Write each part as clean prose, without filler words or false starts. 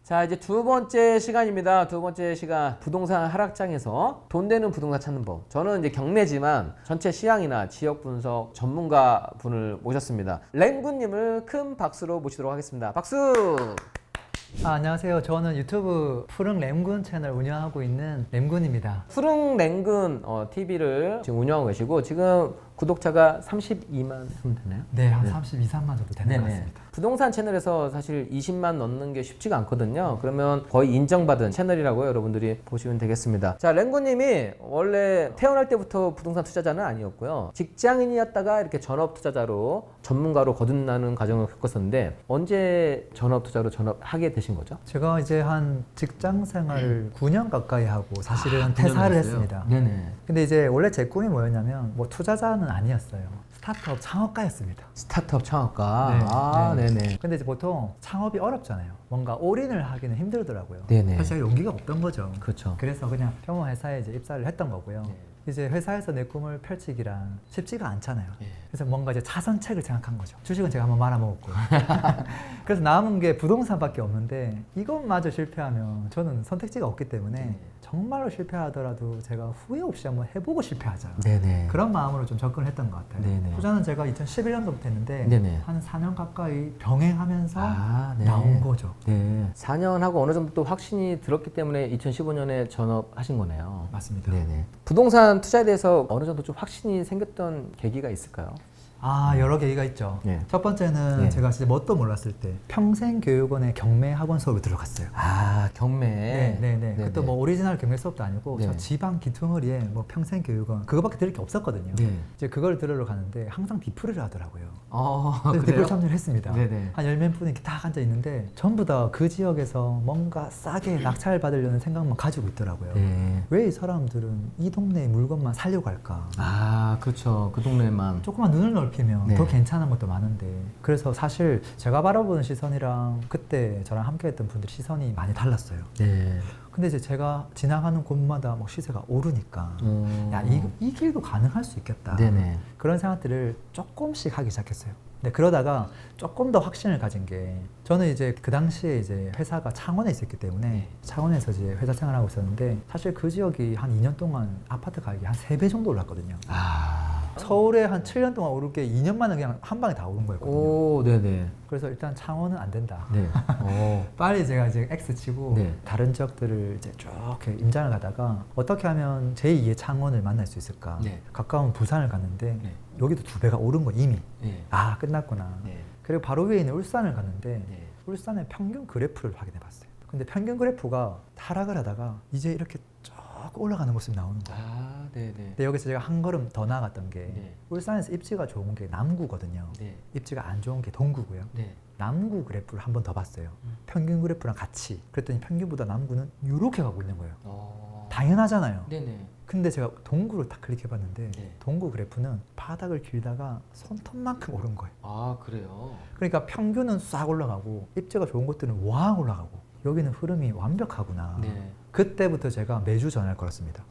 자, 이제 두 번째 시간입니다. 두 번째 시간, 부동산 하락장에서 돈 되는 부동산 찾는 법. 저는 이제 경매지만 전체 시향이나 지역 분석 전문가 분을 모셨습니다. 랭군님을 큰 박수로 모시도록 하겠습니다. 박수! 안녕하세요. 저는 유튜브 푸릉 램군 채널 운영하고 있는 램군입니다. 푸릉 랭군 TV를 지금 운영하고 계시고 지금 구독자가 32만 좀 되나요? 네, 한 32, 3만 정도 되는 것 같습니다. 부동산 채널에서 사실 20만 넣는 게 쉽지가 않거든요. 그러면 거의 인정받은 채널이라고 여러분들이 보시면 되겠습니다. 자, 랭구님이 원래 태어날 때부터 부동산 투자자는 아니었고요. 직장인이었다가 이렇게 전업 투자자로 전문가로 거듭나는 과정을 겪었었는데 언제 전업 투자로 전업하게 되신 거죠? 제가 이제 한 직장 생활을 9년 가까이 하고 사실은 퇴사를 했습니다. 네네. 근데 이제 원래 제 꿈이 뭐였냐면 뭐 투자자는 아니었어요. 스타트업 창업가였습니다. 스타트업 창업가. 네, 아, 네. 네네. 근데 이제 보통 창업이 어렵잖아요. 뭔가 올인을 하기는 힘들더라고요. 네네. 사실 제가 용기가 없던 거죠. 그렇죠. 그래서 그냥 평범 회사에 이제 입사를 했던 거고요. 네. 이제 회사에서 내 꿈을 펼치기란 쉽지가 않잖아요. 네. 그래서 뭔가 이제 차선책을 생각한 거죠. 주식은 제가 한번 말아먹었고. 그래서 남은 게 부동산밖에 없는데 이것마저 실패하면 저는 선택지가 없기 때문에 네. 정말로 실패하더라도 제가 후회 없이 한번 해보고 실패하자. 네네. 그런 마음으로 좀 접근을 했던 것 같아요. 네네. 투자는 제가 2011년도부터 했는데 네네. 한 4년 가까이 병행하면서 아, 네. 나온 거죠. 네. 4년 하고 어느 정도 또 확신이 들었기 때문에 2015년에 전업하신 거네요. 맞습니다. 네네. 부동산 투자에 대해서 어느 정도 좀 확신이 생겼던 계기가 있을까요? 여러 계기가 있죠. 네. 첫 번째는 네. 제가 진짜 뭣도 몰랐을 때 평생교육원의 경매 학원 수업을 들어갔어요. 아, 경매. 네네네. 그것도 뭐 오리지널 경매 수업도 아니고 네. 저 지방 기퉁으리에 뭐 평생교육원 그거밖에 들을 게 없었거든요. 네. 이제 그걸 들으러 가는데 항상 디프리를 하더라고요. 그래요? 그래서 디프리 참여를 했습니다. 네네. 한 10몇 분이 이렇게 딱 앉아 있는데 전부 다 그 지역에서 뭔가 싸게 낙찰 받으려는 생각만 가지고 있더라고요. 네. 왜 이 사람들은 이 동네의 물건만 살려고 할까? 아, 그렇죠. 그 동네만. 조금만 눈을 넓히면 네. 더 괜찮은 것도 많은데 그래서 사실 제가 바라보는 시선이랑 그때 저랑 함께 했던 분들 시선이 많이 달랐어요. 네. 근데 이제 제가 지나가는 곳마다 막 시세가 오르니까 야, 이 길도 가능할 수 있겠다. 네네. 그런 생각들을 조금씩 하기 시작했어요. 근데 그러다가 조금 더 확신을 가진 게 저는 이제 그 당시에 이제 회사가 창원에 있었기 때문에 창원에서 이제 회사 생활하고 있었는데 사실 그 지역이 한 2년 동안 아파트 가격이 한 3배 정도 올랐거든요. 서울에 한 7년 동안 오를 게 2년 만에 그냥 한 방에 다 오른 거였거든요. 오, 네네. 그래서 일단 창원은 안 된다. 네. 오. 빨리 제가 이제 X 치고 네. 다른 지역들을 이제 쭉 이렇게 임장을 가다가 어떻게 하면 제2의 창원을 만날 수 있을까? 네. 가까운 부산을 갔는데 네. 여기도 2배가 오른 거 이미. 네. 끝났구나. 네. 그리고 바로 위에 있는 울산을 갔는데 네. 울산의 평균 그래프를 확인해 봤어요. 근데 평균 그래프가 타락을 하다가 이제 이렇게 쭉 올라가는 모습이 나오는 거예요. 네네. 근데 여기서 제가 한 걸음 더 나아갔던 게 네. 울산에서 입지가 좋은 게 남구거든요. 네. 입지가 안 좋은 게 동구고요. 네. 남구 그래프를 한 번 더 봤어요. 평균 그래프랑 같이. 그랬더니 평균보다 남구는 이렇게 가고 있는 거예요. 당연하잖아요. 네네. 근데 제가 동구를 딱 클릭해봤는데 네. 동구 그래프는 바닥을 길다가 손톱만큼 오른 거예요. 아, 그래요? 그러니까 평균은 싹 올라가고 입지가 좋은 곳들은 왕 올라가고 여기는 흐름이 완벽하구나. 네. 그때부터 제가 매주 전화를 걸었습니다.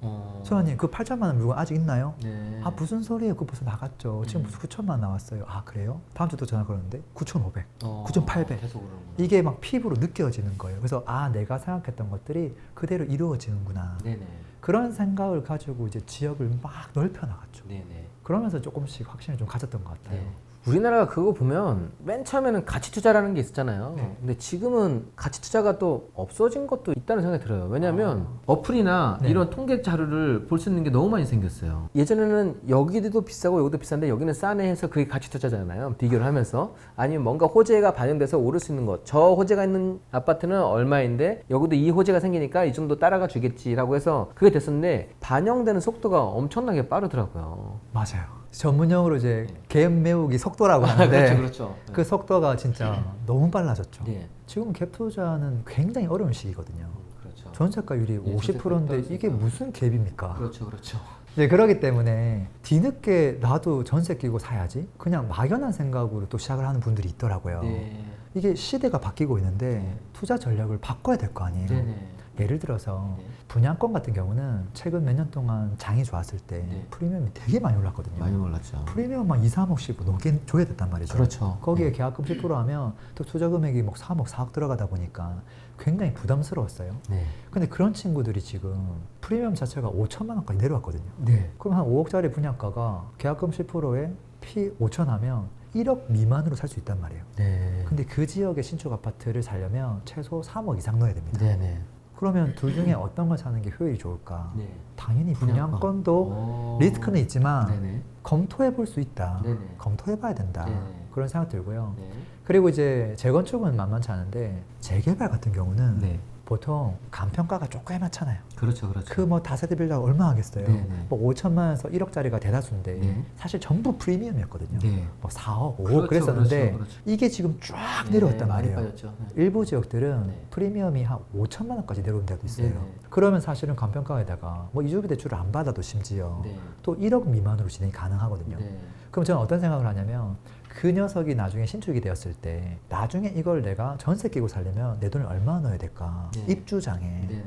소장님 그 8천만 원 물건 아직 있나요? 네. 무슨 소리예요? 그거 벌써 나갔죠. 지금 무슨 9천만 원 나왔어요. 그래요? 다음 주 또 전화 걸었는데 9,500, 9,800. 계속 오르는 이게 막 피부로 느껴지는 거예요. 그래서 내가 생각했던 것들이 그대로 이루어지는구나. 네네. 그런 생각을 가지고 이제 지역을 막 넓혀 나갔죠. 네네. 그러면서 조금씩 확신을 좀 가졌던 것 같아요. 네. 우리나라가 그거 보면 맨 처음에는 가치 투자라는 게 있었잖아요. 네. 근데 지금은 가치 투자가 또 없어진 것도 있다는 생각이 들어요. 왜냐하면 어플이나 네. 이런 통계 자료를 볼 수 있는 게 너무 많이 생겼어요. 예전에는 여기도 비싸고 여기도 비싼데 여기는 싸네 해서 그게 가치 투자잖아요. 비교를 하면서. 아니면 뭔가 호재가 반영돼서 오를 수 있는 것. 저 호재가 있는 아파트는 얼마인데 여기도 이 호재가 생기니까 이 정도 따라가 주겠지라고 해서 그게 됐었는데 반영되는 속도가 엄청나게 빠르더라고요. 맞아요. 전문용어로 이제 갭 메우기 속도라고 하는데 그렇죠. 그 속도가 진짜 너무 빨라졌죠. 네. 지금 갭 투자는 굉장히 어려운 시기거든요. 그렇죠. 전세가율이 예, 50%인데 전세가 이게 무슨 갭입니까? 그렇죠. 그렇죠. 네, 그러기 때문에 뒤늦게 나도 전세 끼고 사야지 그냥 막연한 생각으로 또 시작을 하는 분들이 있더라고요. 네. 이게 시대가 바뀌고 있는데 투자 전략을 바꿔야 될 거 아니에요. 네네. 예를 들어서 네. 분양권 같은 경우는 최근 몇 년 동안 장이 좋았을 때 네. 프리미엄이 되게 많이 올랐거든요. 많이 올랐죠. 프리미엄 막 2, 3억씩 녹인 줘야 됐단 말이죠. 그렇죠. 거기에 네. 계약금 10% 하면 또 투자 금액이 뭐 3억, 4억 들어가다 보니까 굉장히 부담스러웠어요. 네. 근데 그런 친구들이 지금 프리미엄 자체가 5천만 원까지 내려왔거든요. 네. 그럼 한 5억짜리 분양가가 계약금 10%에 피 5천 하면 1억 미만으로 살 수 있단 말이에요. 네. 근데 그 지역의 신축 아파트를 살려면 최소 3억 이상 넣어야 됩니다. 네네. 그러면 둘 중에 어떤 걸 사는 게 효율이 좋을까? 네. 당연히 분양권. 분양권도 오. 리스크는 있지만 네네. 검토해 볼 수 있다. 네네. 검토해 봐야 된다. 네네. 그런 생각 들고요. 네. 그리고 이제 재건축은 만만치 않은데 재개발 같은 경우는 네. 보통 간평가가 조그맣잖아요. 그렇죠, 그렇죠. 그 뭐 다세대 빌라가 얼마 하겠어요. 네네. 뭐 5천만 원에서 1억짜리가 대다수인데 네. 사실 전부 프리미엄이었거든요. 네. 뭐 4억, 5억 그렇죠, 그랬었는데 그렇죠, 그렇죠. 이게 지금 쫙 네, 내려왔단 많이 말이에요. 빠졌죠. 네. 일부 지역들은 네. 프리미엄이 한 5천만 원까지 내려온 데도 있어요. 네네. 그러면 사실은 간평가에다가 뭐 이주비 대출을 안 받아도 심지어 네. 또 1억 미만으로 진행이 가능하거든요. 네. 그럼 저는 어떤 생각을 하냐면 그 녀석이 나중에 신축이 되었을 때 나중에 이걸 내가 전세 끼고 살려면 내 돈을 얼마 넣어야 될까? 네. 입주장에 네네.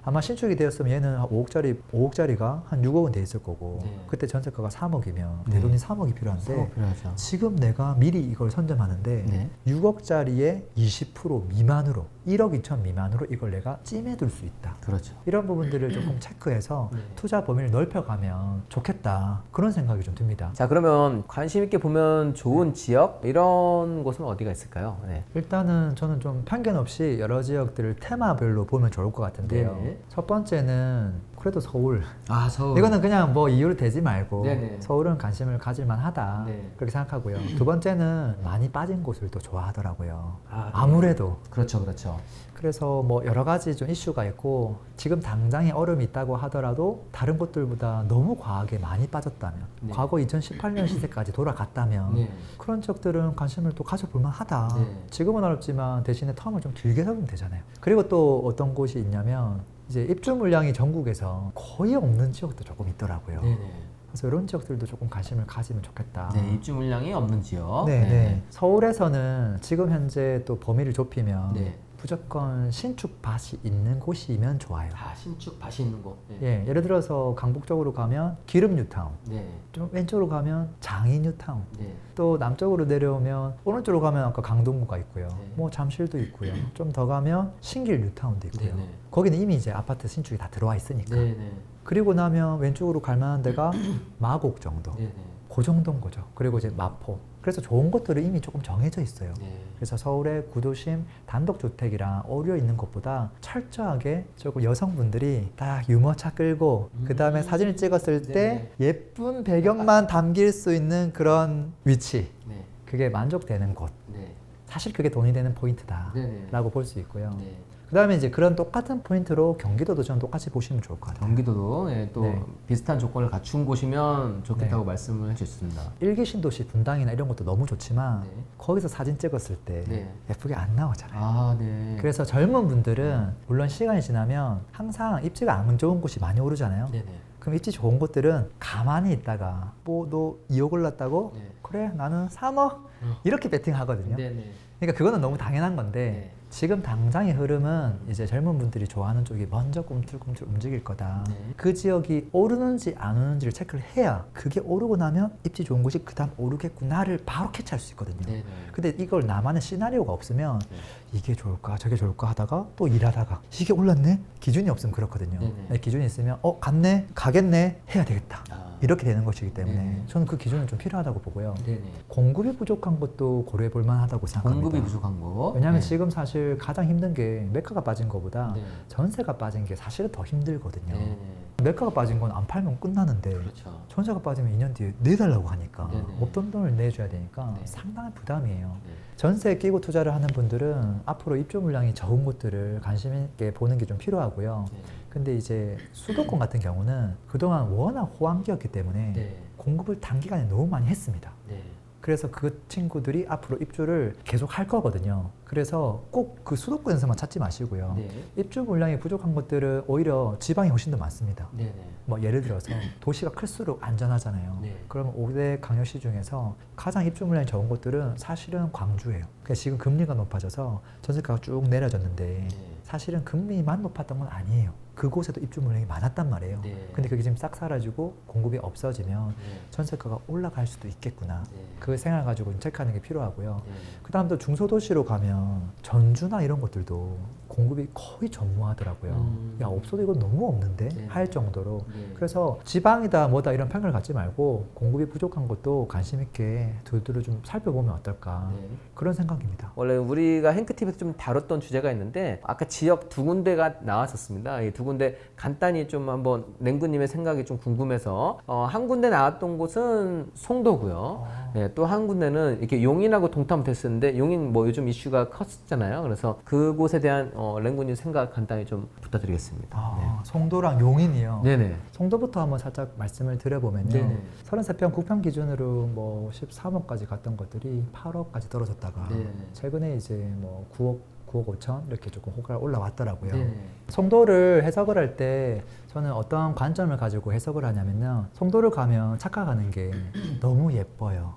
아마 신축이 되었으면 얘는 한 5억짜리가 한 6억은 돼 있을 거고 네. 그때 전세가가 3억이면 네. 내 돈이 3억이 필요한데 사업 필요하죠. 지금 내가 미리 이걸 선점하는데 네. 6억짜리의 20% 미만으로 1억 2천 미만으로 이걸 내가 찜해둘 수 있다. 그렇죠. 이런 부분들을 조금 체크해서 네. 투자 범위를 넓혀가면 좋겠다. 그런 생각이 좀 듭니다. 자, 그러면 관심 있게 보면 좋은 지역 이런 곳은 어디가 있을까요? 네. 일단은 저는 좀 편견 없이 여러 지역들을 테마별로 보면 좋을 것 같은데요. 네네. 첫 번째는 그래도 서울. 아, 서울. 이거는 그냥 뭐 이유로 대지 말고 네네. 서울은 관심을 가질 만하다. 네. 그렇게 생각하고요. 두 번째는 많이 빠진 곳을 또 좋아하더라고요. 아, 네. 아무래도. 그렇죠, 그렇죠. 그래서 뭐 여러 가지 좀 이슈가 있고 지금 당장에 얼음이 있다고 하더라도 다른 곳들보다 너무 과하게 많이 빠졌다면 네. 과거 2018년 시세까지 돌아갔다면 네. 그런 지역들은 관심을 또 가져볼 만하다. 네. 지금은 어렵지만 대신에 텀을 좀 길게 잡으면 되잖아요. 그리고 또 어떤 곳이 있냐면 이제 입주 물량이 전국에서 거의 없는 지역도 조금 있더라고요. 네네. 그래서 이런 지역들도 조금 관심을 가지면 좋겠다. 네, 입주 물량이 없는 지역. 네, 네. 서울에서는 지금 현재 또 범위를 좁히면 네. 무조건 신축 밭이 있는 곳이면 좋아요. 아, 신축 밭이 있는 곳. 네. 예, 예를 들어서 강북 쪽으로 가면 기름 뉴타운, 네. 좀 왼쪽으로 가면 장이 뉴타운, 네. 또 남쪽으로 내려오면 오른쪽으로 가면 아까 강동구가 있고요. 네. 뭐 잠실도 있고요. 좀 더 가면 신길 뉴타운도 있고요. 네네. 거기는 이미 이제 아파트 신축이 다 들어와 있으니까. 네네. 그리고 나면 왼쪽으로 갈 만한 데가 마곡 정도. 네네. 그 정도인 거죠. 그리고 이제 마포. 그래서 좋은 것들은 이미 조금 정해져 있어요. 네. 그래서 서울의 구도심 단독주택이랑 어울려 있는 것보다 철저하게 조금 여성분들이 딱 유모차 끌고 그 다음에 사진을 찍었을 때 예쁜 배경만 담길 수 있는 그런 위치. 네. 그게 만족되는 곳. 네. 사실 그게 돈이 되는 포인트다. 네네. 라고 볼 수 있고요. 네. 그 다음에 이제 그런 똑같은 포인트로 경기도도 좀 똑같이 보시면 좋을 것 같아요. 경기도도 예, 또 네. 비슷한 조건을 갖춘 곳이면 좋겠다고 말씀을 해주셨습니다. 일기 신도시 분당이나 이런 것도 너무 좋지만 네. 거기서 사진 찍었을 때 네. 예쁘게 안 나오잖아요. 아, 네. 그래서 젊은 분들은 물론 시간이 지나면 항상 입지가 안 좋은 곳이 많이 오르잖아요. 네네. 그럼 입지 좋은 곳들은 가만히 있다가 뭐 너 2억 올랐다고? 네. 그래 나는 3억? 이렇게 베팅하거든요. 네네. 그러니까 그거는 너무 당연한 건데 네. 지금 당장의 흐름은 이제 젊은 분들이 좋아하는 쪽이 먼저 꿈틀꿈틀 움직일 거다. 네. 그 지역이 오르는지 안 오르는지를 체크를 해야 그게 오르고 나면 입지 좋은 곳이 그 다음 오르겠구나를 바로 캐치할 수 있거든요. 네네. 근데 이걸 나만의 시나리오가 없으면 네. 이게 좋을까 저게 좋을까 하다가 또 일하다가 이게 올랐네? 기준이 없으면 그렇거든요. 네네. 기준이 있으면 갔네? 가겠네? 해야 되겠다. 아. 이렇게 되는 것이기 때문에 네네. 저는 그 기준은 좀 필요하다고 보고요. 네네. 공급이 부족한 것도 고려해 볼 만하다고 생각합니다. 공급이 부족한 거. 왜냐하면 네. 지금 사실 가장 힘든 게 매가가 빠진 것보다 네. 전세가 빠진 게 사실은 더 힘들거든요. 네네. 매가가 빠진 건 안 팔면 끝나는데 그렇죠. 전세가 빠지면 2년 뒤에 내달라고 하니까 네네. 없던 돈을 내줘야 되니까 네. 상당한 부담이에요. 네. 전세에 끼고 투자를 하는 분들은 앞으로 입주 물량이 적은 곳들을 관심 있게 보는 게 좀 필요하고요. 네. 근데 이제 수도권 같은 경우는 그동안 워낙 호황기였기 때문에 네. 공급을 단기간에 너무 많이 했습니다. 네. 그래서 그 친구들이 앞으로 입주를 계속 할 거거든요. 그래서 꼭 그 수도권에서만 찾지 마시고요. 네. 입주 물량이 부족한 것들은 오히려 지방이 훨씬 더 많습니다. 네네. 뭐 예를 들어서 도시가 클수록 안전하잖아요. 네. 그러면 5대 강요시 중에서 가장 입주 물량이 적은 곳들은 사실은 광주예요. 그러니까 지금 금리가 높아져서 전세가가 쭉 내려졌는데 네. 사실은 금리만 높았던 건 아니에요. 그곳에도 입주 물량이 많았단 말이에요. 네. 근데 그게 지금 싹 사라지고 공급이 없어지면 네. 전세가가 올라갈 수도 있겠구나. 네. 그 생각을 가지고 체크하는 게 필요하고요. 네. 그 다음 또 중소도시로 가면 전주나 이런 것들도 공급이 거의 전무하더라고요. 야, 없어도 이건 너무 없는데? 네. 할 정도로. 네. 그래서 지방이다 뭐다 이런 편견을 갖지 말고 공급이 부족한 것도 관심 있게 두루두루 좀 살펴보면 어떨까. 네. 그런 생각입니다. 원래 우리가 행크TV에서 좀 다뤘던 주제가 있는데 아까 지역 두 군데가 나왔었습니다. 이 두 군데 간단히 좀 한번 랭구님의 생각이 좀 궁금해서 한 군데 나왔던 곳은 송도고요. 네, 또 한 군데는 이렇게 용인하고 동탐됐었는데 용인 뭐 요즘 이슈가 컸잖아요. 그래서 그곳에 대한 랭구님 생각 간단히 좀 부탁드리겠습니다. 송도랑 용인이요. 네네. 송도부터 한번 살짝 말씀을 드려보면요. 네네. 33평 국평 기준으로 뭐 13억까지 갔던 것들이 8억까지 떨어졌다가 네네. 최근에 이제 뭐 9억 5천 이렇게 조금 호가가 올라왔더라고요. 네네. 송도를 해석을 할 때 저는 어떤 관점을 가지고 해석을 하냐면요. 송도를 가면 착각하는 게 너무 예뻐요.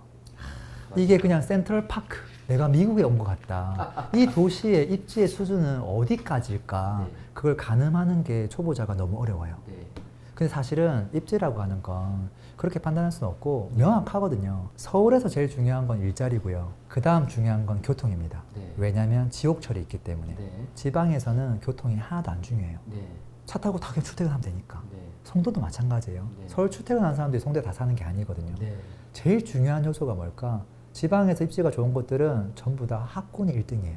이게 그냥 센트럴파크. 내가 미국에 온 것 같다. 이 도시의 입지의 수준은 어디까지일까? 네. 그걸 가늠하는 게 초보자가 너무 어려워요. 네. 근데 사실은 입지라고 하는 건 그렇게 판단할 수는 없고 명확하거든요. 서울에서 제일 중요한 건 일자리고요. 그 다음 중요한 건 교통입니다. 네. 왜냐하면 지옥철이 있기 때문에. 네. 지방에서는 교통이 하나도 안 중요해요. 네. 차 타고 다 그냥 출퇴근하면 되니까. 네. 송도도 마찬가지예요. 네. 서울 출퇴근하는 사람들이 송도에 다 사는 게 아니거든요. 네. 제일 중요한 요소가 뭘까? 지방에서 입지가 좋은 곳들은 전부 다 학군이 1등이에요.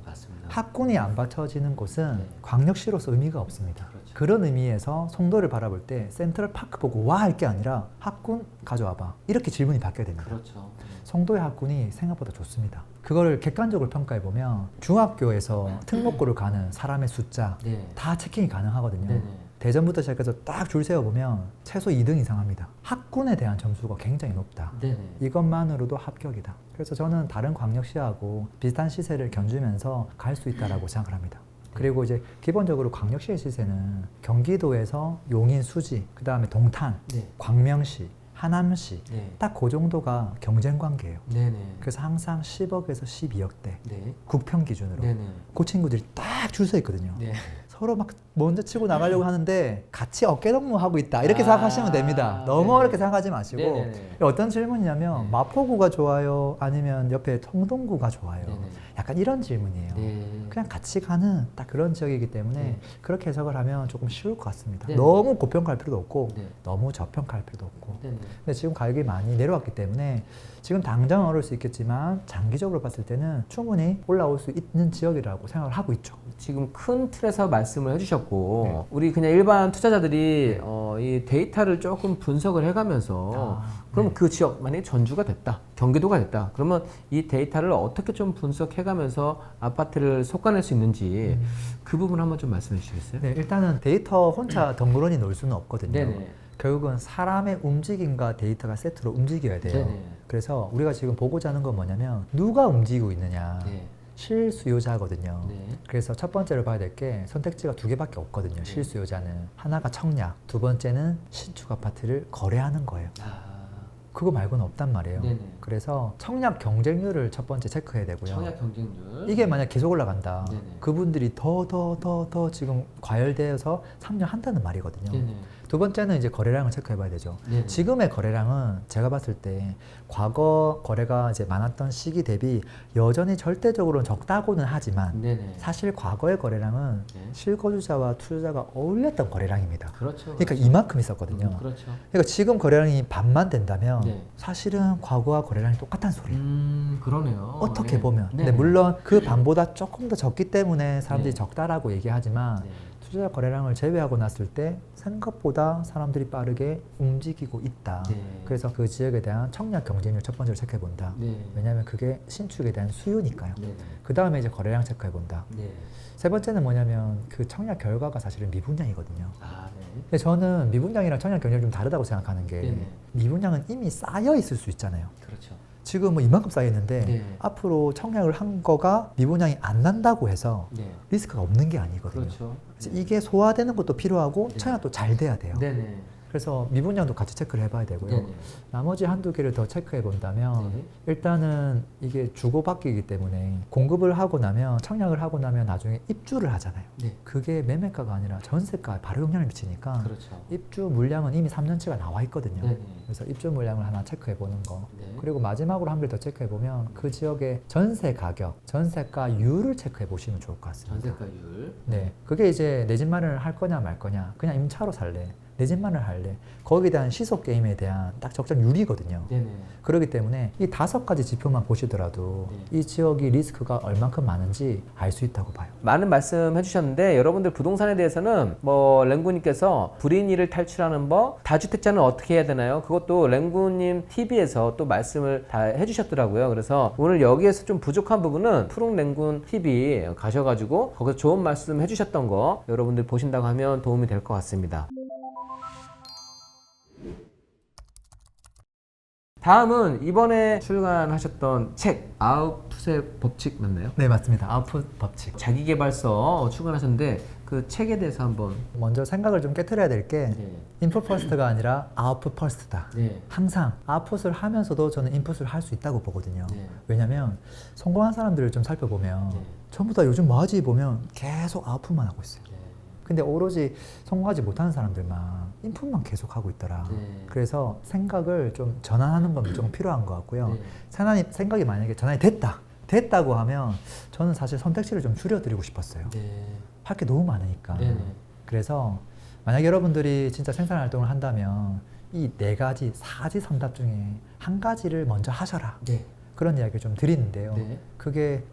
맞습니다. 학군이 안 받쳐지는 곳은 네. 광역시로서 의미가 없습니다. 그렇죠. 그런 의미에서 송도를 바라볼 때 센트럴파크 보고 와 할 게 아니라 학군 가져와봐. 이렇게 질문이 바뀌어야 됩니다. 그렇죠. 송도의 학군이 생각보다 좋습니다. 그거를 객관적으로 평가해보면 중학교에서 특목고를 가는 사람의 숫자 네. 다 체킹이 가능하거든요. 네네. 대전부터 시작해서 딱 줄 세워보면 최소 2등 이상 합니다. 학군에 대한 점수가 굉장히 높다. 네네. 이것만으로도 합격이다. 그래서 저는 다른 광역시하고 비슷한 시세를 견주면서 갈 수 있다라고 생각을 합니다. 그리고 이제 기본적으로 광역시의 시세는 경기도에서 용인, 수지, 그 다음에 동탄, 네. 광명시, 하남시 네. 딱 그 정도가 경쟁 관계예요. 네네. 그래서 항상 10억에서 12억대 네. 국평 기준으로 네네. 그 친구들이 딱 줄 서 있거든요. 네. 서로 막 먼저 치고 나가려고 하는데 같이 어깨동무하고 있다 이렇게 아, 생각하시면 됩니다. 너무 네네. 어렵게 생각하지 마시고 네네네. 어떤 질문이냐면 네. 마포구가 좋아요 아니면 옆에 통동구가 좋아요. 네네. 약간 이런 질문이에요. 네. 그냥 같이 가는 딱 그런 지역이기 때문에 네. 그렇게 해석을 하면 조금 쉬울 것 같습니다. 네. 너무 고평가할 필요도 없고 네. 너무 저평가할 필요도 없고 네네. 근데 지금 가격이 많이 내려왔기 때문에 지금 당장은 어려울 수 있겠지만 장기적으로 봤을 때는 충분히 올라올 수 있는 지역이라고 생각을 하고 있죠. 지금 큰 틀에서 말씀을 해주셨고 네. 우리 그냥 일반 투자자들이 이 데이터를 조금 분석을 해가면서 그럼 네. 그 지역 만약에 전주가 됐다 경기도가 됐다 그러면 이 데이터를 어떻게 좀 분석해가면서 아파트를 솎아낼 수 있는지 그 부분 한번 좀 말씀해 주시겠어요? 네, 일단은 데이터 혼자 덩그러니 놓을 수는 없거든요. 네네. 결국은 사람의 움직임과 데이터가 세트로 움직여야 돼요. 네네. 그래서 우리가 지금 보고자 하는 건 뭐냐면 누가 움직이고 있느냐. 네. 실수요자거든요. 네. 그래서 첫 번째로 봐야 될 게 선택지가 두 개밖에 없거든요. 실수요자는. 하나가 청약, 두 번째는 신축 아파트를 거래하는 거예요. 아, 그거 말고는 없단 말이에요. 네네. 그래서 청약 경쟁률을 첫 번째 체크해야 되고요. 청약 경쟁률. 이게 만약 계속 올라간다. 네네. 그분들이 더 지금 과열되어서 참여한다는 말이거든요. 네네. 두 번째는 이제 거래량을 체크해봐야 되죠. 네네. 지금의 거래량은 제가 봤을 때 과거 거래가 이제 많았던 시기 대비 여전히 절대적으로는 적다고는 하지만 네네. 사실 과거의 거래량은 네. 실거주자와 투자자가 어울렸던 거래량입니다. 그렇죠. 그러니까 이만큼 있었거든요. 그렇죠. 그러니까 지금 거래량이 반만 된다면 네. 사실은 과거와 거래량이 똑같다는 소리예요. 그러네요. 어떻게 네. 보면. 네. 근데 물론 그 반보다 조금 더 적기 때문에 사람들이 네. 적다라고 얘기하지만 네. 투자 거래량을 제외하고 났을 때 생각보다 사람들이 빠르게 움직이고 있다. 네. 그래서 그 지역에 대한 청약 경쟁률 첫 번째로 체크해 본다. 네. 왜냐하면 그게 신축에 대한 수요니까요. 네. 그 다음에 이제 거래량 체크해 본다. 네. 세 번째는 뭐냐면 그 청약 결과가 사실은 미분양이거든요. 아, 네. 근데 저는 미분양이랑 청약 경쟁이 좀 다르다고 생각하는 게 네네. 미분양은 이미 쌓여 있을 수 있잖아요. 그렇죠. 지금 뭐 이만큼 쌓여 있는데 네. 앞으로 청약을 한 거가 미분양이 안 난다고 해서 네. 리스크가 없는 게 아니거든요. 그렇죠. 그래서 이게 소화되는 것도 필요하고 네. 청약도 잘 돼야 돼요. 네네. 그래서 미분양도 같이 체크를 해봐야 되고요. 네네. 나머지 한두 개를 더 체크해 본다면 네. 일단은 이게 주고받기이기 때문에 공급을 하고 나면 청약을 하고 나면 나중에 입주를 하잖아요. 네. 그게 매매가가 아니라 전세가에 바로 영향을 미치니까 그렇죠. 입주 물량은 이미 3년치가 나와 있거든요. 네네. 그래서 입주 물량을 하나 체크해 보는 거. 네. 그리고 마지막으로 한 개 더 체크해 보면 그 지역의 전세 가격, 전세가율을 체크해 보시면 좋을 것 같습니다. 전세가율. 네, 그게 이제 내 집 마련을 할 거냐 말 거냐, 그냥 임차로 살래, 내 집 마련을 할래, 거기에 대한 시속 게임에 대한 딱 적정률이거든요. 네네. 그렇기 때문에 이 5가지 지표만 보시더라도 네. 이 지역이 리스크가 얼만큼 많은지 알 수 있다고 봐요. 많은 말씀 해주셨는데 여러분들 부동산에 대해서는 뭐 랭구님께서 불인이를 탈출하는 법, 다주택자는 어떻게 해야 되나요? 그것도 랭구님 TV에서 또 말씀을 다 해주셨더라고요. 그래서 오늘 여기에서 좀 부족한 부분은 푸른 랭군 TV 가셔가지고 거기서 좋은 말씀 해주셨던 거 여러분들 보신다고 하면 도움이 될 것 같습니다. 다음은 이번에 출간하셨던 책 아웃풋의 법칙 맞나요? 네, 맞습니다. 아웃풋 법칙. 자기계발서 출간하셨는데 그 책에 대해서 한번. 먼저 생각을 좀 깨트려야 될 게 네. 인풋 퍼스트가 아니라 아웃풋 퍼스트다. 네. 항상 아웃풋을 하면서도 저는 인풋을 할 수 있다고 보거든요. 네. 왜냐면 성공한 사람들을 좀 살펴보면 네. 전부 다 요즘 뭐하지 보면 계속 아웃풋만 하고 있어요. 네. 근데 오로지 성공하지 못하는 사람들만 인풋만 계속 하고 있더라. 네. 그래서 생각을 좀 전환하는 건 무조건 필요한 것 같고요. 네. 생각이 만약에 전환이 됐다고 하면 저는 사실 선택지를 좀 줄여드리고 싶었어요. 네. 할 게 너무 많으니까. 네네. 그래서 만약에 여러분들이 진짜 생산 활동을 한다면 이 4가지 사지선답 중에 한 가지를 먼저 하셔라. 네. 그런 이야기를 좀 드리는데요. 네. 그게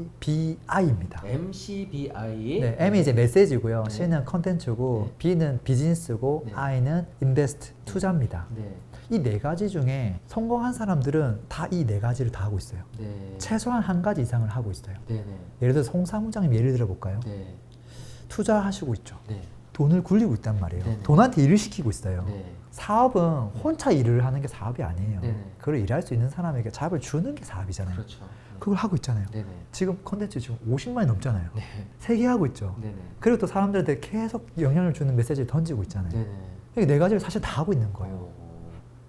MCBI입니다. MCBI. 네, M이 이제 메시지고요. 네. C는 컨텐츠고 네. B는 비즈니스고 네. I는 인베스트, 투자입니다. 네. 이 4가지 중에 성공한 사람들은 다 이 4가지를 다 하고 있어요. 네. 최소한 한 가지 이상을 하고 있어요. 네네. 예를 들어서 송 사무장님 예를 들어 볼까요? 네. 투자하시고 있죠. 네. 돈을 굴리고 있단 말이에요. 네네. 돈한테 일을 시키고 있어요. 네. 사업은 혼자 일을 하는 게 사업이 아니에요. 네네. 그걸 일할 수 있는 사람에게 잡을 주는 게 사업이잖아요. 그렇죠. 그걸 하고 있잖아요. 네네. 지금 컨텐츠 지금 50만이 넘잖아요. 네. 3개 하고 있죠. 네네. 그리고 또 사람들한테 계속 영향을 주는 메시지를 던지고 있잖아요. 네네. 이 4가지를 사실 다 하고 있는 거예요. 오.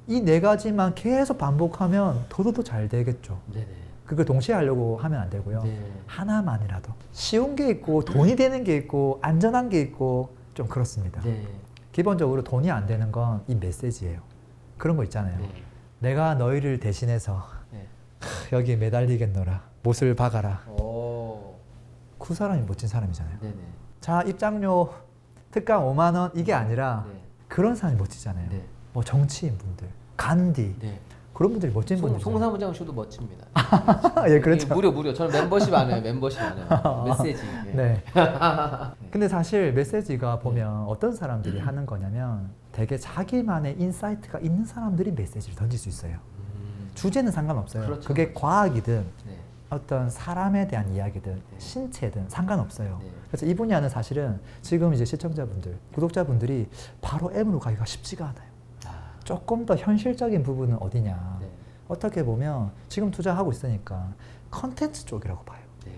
이 4가지만 계속 반복하면 더더더 잘 되겠죠. 네네. 그걸 동시에 하려고 하면 안 되고요. 네. 하나만이라도. 쉬운 게 있고 돈이 되는 게 있고 안전한 게 있고 좀 그렇습니다. 네. 기본적으로 돈이 안 되는 건 이 메시지예요. 그런 거 있잖아요. 네. 내가 너희를 대신해서 네. 여기에 매달리겠노라. 못을 박아라. 오. 그 사람이 멋진 사람이잖아요. 네네. 자, 입장료 특강 5만 원 이게 아니라 네. 그런 사람이 멋지잖아요. 네. 뭐 정치인분들, 간디 네. 그런 분들이 멋진 분들. 송사무장 쇼도 멋집니다. 예, 그렇죠. 무료. 저는 멤버십 안 해요. 멤버십 안 해요. 메시지. 예. 네. 근데 사실 메시지가 보면 어떤 사람들이 하는 거냐면 되게 자기만의 인사이트가 있는 사람들이 메시지를 던질 수 있어요. 주제는 상관없어요. 그렇죠. 그게 과학이든 네. 어떤 사람에 대한 이야기든 신체든 상관없어요. 네. 그래서 이 분야는 사실은 지금 이제 시청자분들, 구독자분들이 바로 M으로 가기가 쉽지가 않아요. 아. 조금 더 현실적인 부분은 어디냐. 네. 어떻게 보면 지금 투자하고 있으니까 컨텐츠 쪽이라고 봐요. 네.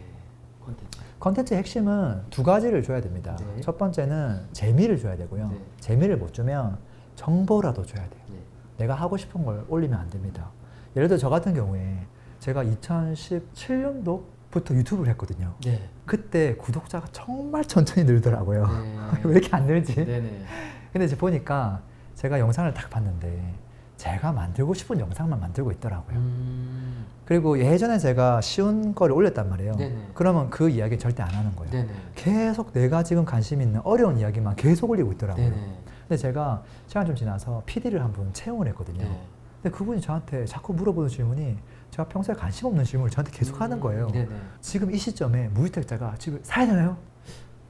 콘텐츠. 컨텐츠의 핵심은 2가지를 줘야 됩니다. 네. 첫 번째는 재미를 줘야 되고요. 네. 재미를 못 주면 정보라도 줘야 돼요. 네. 내가 하고 싶은 걸 올리면 안 됩니다. 예를 들어 저 같은 경우에 제가 2017년도부터 유튜브를 했거든요. 네. 그때 구독자가 정말 천천히 늘더라고요. 네. 왜 이렇게 안 늘지? 네네. 근데 이제 보니까 제가 영상을 딱 봤는데 제가 만들고 싶은 영상만 만들고 있더라고요. 그리고 예전에 제가 쉬운 거를 올렸단 말이에요. 네네. 그러면 그 이야기 절대 안 하는 거예요. 네네. 계속 내가 지금 관심 있는 어려운 이야기만 계속 올리고 있더라고요. 네네. 근데 제가 시간 좀 지나서 PD를 한 분 채용을 했거든요. 네. 근데 그분이 저한테 자꾸 물어보는 질문이 제가 평소에 관심 없는 질문을 저한테 계속 하는 거예요. 네네. 지금 이 시점에 무주택자가 집을 사야 되나요?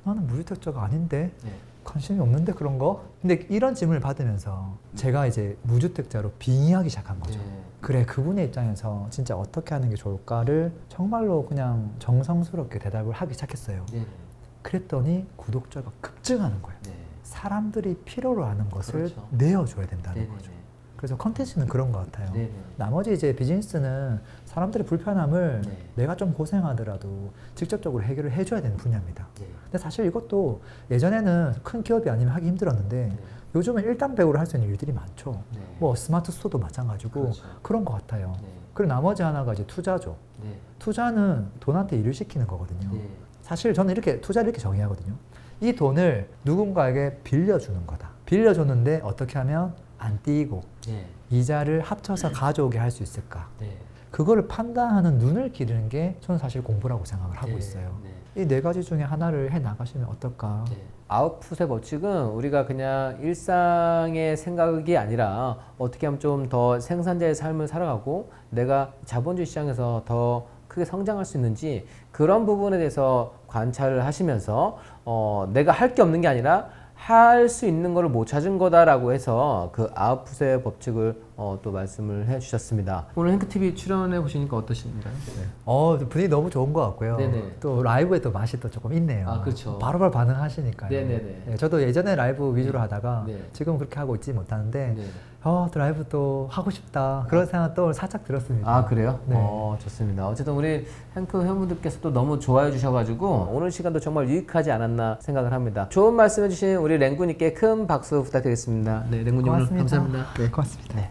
나는 무주택자가 아닌데 네. 관심이 없는데 그런 거? 근데 이런 질문을 받으면서 제가 이제 무주택자로 빙의하기 시작한 거죠. 네. 그래, 그분의 입장에서 진짜 어떻게 하는 게 좋을까를 정말로 그냥 정성스럽게 대답을 하기 시작했어요. 네네. 그랬더니 구독자가 급증하는 거예요. 네. 사람들이 필요로 하는 것을 그렇죠. 내어줘야 된다는 네네. 거죠. 그래서 컨텐츠는 그런 것 같아요. 네네. 나머지 이제 비즈니스는 사람들의 불편함을 네. 내가 좀 고생하더라도 직접적으로 해결을 해줘야 되는 분야입니다. 네. 근데 사실 이것도 예전에는 큰 기업이 아니면 하기 힘들었는데 네. 요즘은 일당백으로 할 수 있는 일들이 많죠. 네. 뭐 스마트 스토어도 마찬가지고 그렇죠. 그런 것 같아요. 네. 그리고 나머지 하나가 이제 투자죠. 네. 투자는 돈한테 일을 시키는 거거든요. 네. 사실 저는 이렇게 투자를 이렇게 정의하거든요. 이 돈을 누군가에게 빌려주는 거다. 빌려줬는데 어떻게 하면 안 띄고 네. 이자를 합쳐서 가져오게 할 수 있을까? 네. 그거를 판단하는 눈을 기르는 게 저는 사실 공부라고 생각을 하고 네. 있어요. 네. 이 네 가지 중에 하나를 해 나가시면 어떨까? 네. 아웃풋의 법칙은 우리가 그냥 일상의 생각이 아니라 어떻게 하면 좀 더 생산자의 삶을 살아가고 내가 자본주의 시장에서 더 크게 성장할 수 있는지 그런 부분에 대해서 관찰을 하시면서 내가 할 게 없는 게 아니라 할 수 있는 거를 못 찾은 거다라고 해서 그 아웃풋의 법칙을 또 말씀을 해주셨습니다. 오늘 행크TV 출연해 보시니까 어떠신가요? 네. 분위기 너무 좋은 것 같고요. 네네. 또 라이브에 또 맛이 또 조금 있네요. 아, 그렇죠. 바로바로 반응하시니까요. 네네네. 네, 저도 예전에 라이브 위주로 네. 하다가 네. 지금 그렇게 하고 있지 못하는데 네. 또 라이브 또 하고 싶다 그런 생각 또 살짝 들었습니다. 아 그래요? 네. 좋습니다. 어쨌든 우리 행크 회원분들께서도 너무 좋아해 주셔가지고 오늘 시간도 정말 유익하지 않았나 생각을 합니다. 좋은 말씀해 주신 우리 랭구님께 큰 박수 부탁드리겠습니다. 네, 랭구님 오늘 고맙습니다. 감사합니다. 네. 고맙습니다. 네.